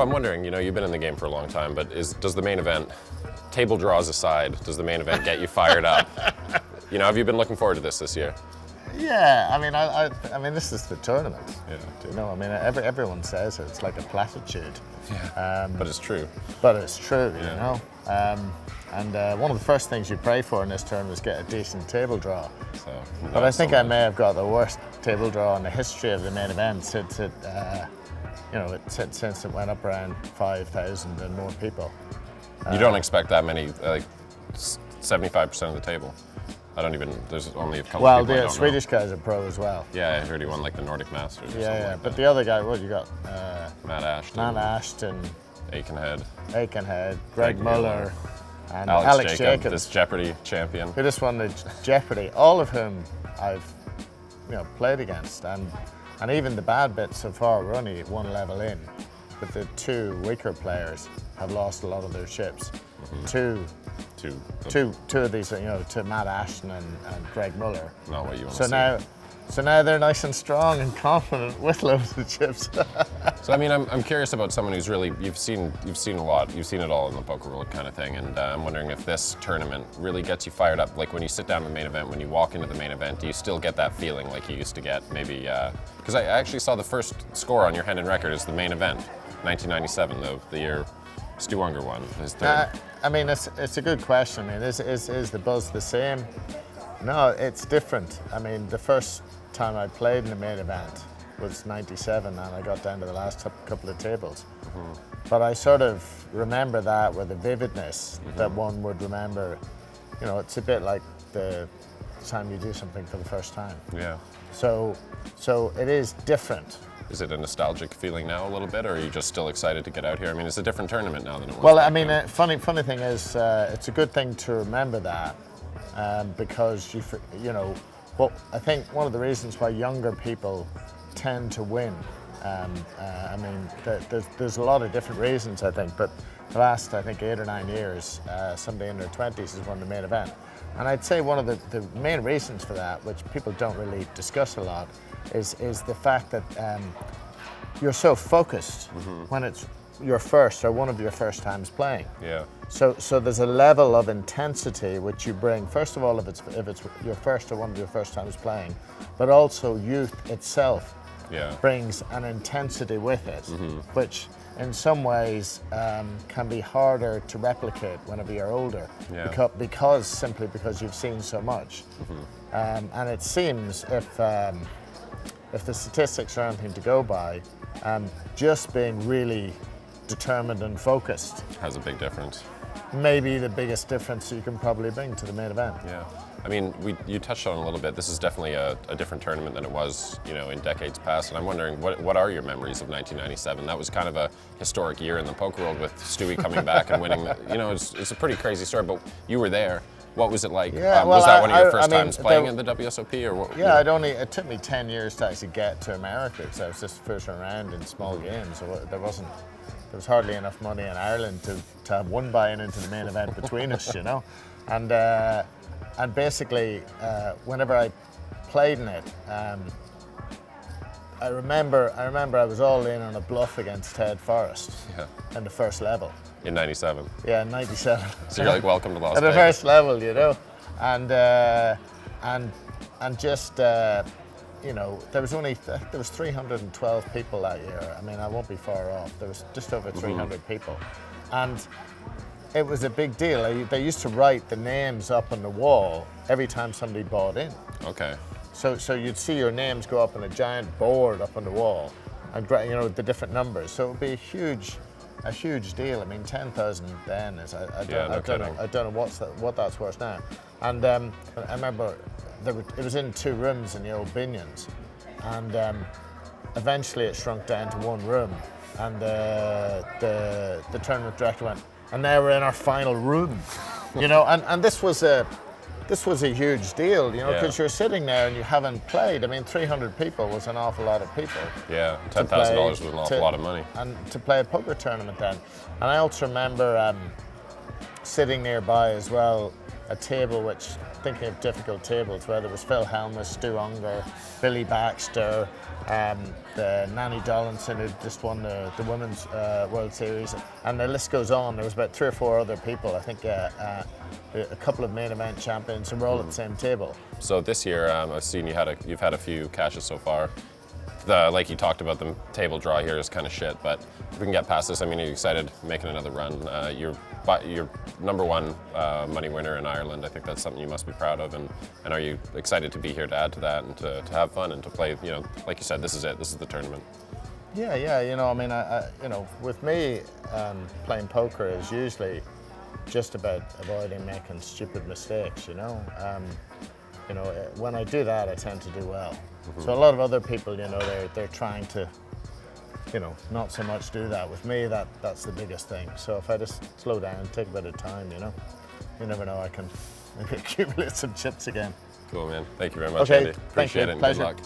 So I'm wondering, you've been in the game for a long time, but does the main event, table draws aside, does the main event get you fired up? Have you been looking forward to this year? Yeah, I mean, this is the tournament. Yeah. Everyone says it's like a platitude. Yeah. But it's true. But it's true, And one of the first things you pray for in this tournament is get a decent table draw. But I think I may have got the worst table draw in the history of the main event since it went up around 5,000 and more people. You don't expect that many, 75% of the table. There's only a couple well, people the Swedish guy's a pro as well. Yeah, I heard he won like the Nordic Masters or something like but that. the other guy, what you got? Matt Ashton. Aikenhead, Greg Muller, and Alex Jacob, this Jeopardy champion. Who just won the Jeopardy, all of whom I've played against, and even the bad bits so far were only one level in, but the two weaker players have lost a lot of their chips. Two of these, to Matt Ashton and Greg Muller. Not what you want to see. So now they're nice and strong and confident with loads of chips. So I'm curious about someone who's really, you've seen a lot, you've seen it all in the poker world kind of thing, and I'm wondering if this tournament really gets you fired up. Like when you sit down in the main event, when you walk into the main event, do you still get that feeling like you used to get maybe, because I actually saw the first score on your Hendon record is the main event, 1997, the year Stuey Ungar won his third. It's a good question. Is the buzz the same? No, it's different. The first time I played in the main event was 97, and I got down to the last couple of tables. But I sort of remember that with a vividness that one would remember. It's a bit like the time you do something for the first time. Yeah. So it is different. Is it a nostalgic feeling now a little bit, or are you just still excited to get out here? It's a different tournament now than it was. Well, funny thing is, it's a good thing to remember that because I think one of the reasons why younger people tend to win. There's a lot of different reasons, I think, but the last 8 or 9 years, somebody in their 20s has won the main event. And I'd say one of the main reasons for that, which people don't really discuss a lot, is the fact that you're so focused when it's your first or one of your first times playing. Yeah. So there's a level of intensity which you bring. First of all, if it's your first or one of your first times playing, but also youth itself brings an intensity with it, which in some ways can be harder to replicate whenever you're older, simply because you've seen so much. And it seems if the statistics are anything to go by, just being really determined and focused has a big difference. Maybe the biggest difference you can probably bring to the main event. Yeah. You touched on it a little bit. This is definitely a different tournament than it was, in decades past. And I'm wondering, what are your memories of 1997? That was kind of a historic year in the poker world with Stuey coming back and winning. It's a pretty crazy story, but you were there. What was it like? Was that one of your first times playing in the WSOP, or what? Yeah, it took me 10 years to actually get to America, because I was just fishing around in small games. So there was hardly enough money in Ireland to have one buy-in into the main event between us, And basically, whenever I played in it, I remember I was all in on a bluff against Ted Forrest in the first level. In 97? Yeah, in 97. So you're like, welcome to Las Vegas. At the first level, and just, there was 312 people that year. I won't be far off. There was just over 300 people. And it was a big deal. They used to write the names up on the wall every time somebody bought in. Okay. So you'd see your names go up on a giant board up on the wall, and the different numbers. So it would be a huge deal. 10,000 then is I don't know what that's worth now. And I remember it was in 2 rooms in the old Binions, and eventually it shrunk down to 1 room, and the tournament director went, and now we're in our final room, and this was a huge deal, because you're sitting there and you haven't played. 300 people was an awful lot of people. Yeah, $10,000 was an awful lot of money. And to play a poker tournament then. And I also remember sitting nearby as well, a table which, thinking of difficult tables, where there was Phil Helmus, Stuey Ungar, Billy Baxter, the Nanny Dollinson who just won the Women's World Series, and the list goes on. There was about 3 or 4 other people, I think a couple of main event champions, and we're all at the same table. So this year, I've seen you've had a few cashes so far. Like you talked about, the table draw here is kind of shit, but if we can get past this, I mean, are you excited making another run? You're #1 money winner in Ireland. I think that's something you must be proud of, and are you excited to be here to add to that and to have fun and to play, you know, like you said, this is it, this is the tournament. Yeah, you know, I mean, you know, with me, playing poker is usually just about avoiding making stupid mistakes, you know. You know, when I do that, I tend to do well. So a lot of other people, you know, they're trying to, you know, not so much do that. With me, that's the biggest thing. So if I just slow down, take a bit of time, you know, you never know, I can maybe accumulate some chips again. Cool, man. Thank you very much, Okay, Andy. Appreciate it, and good Pleasure. luck.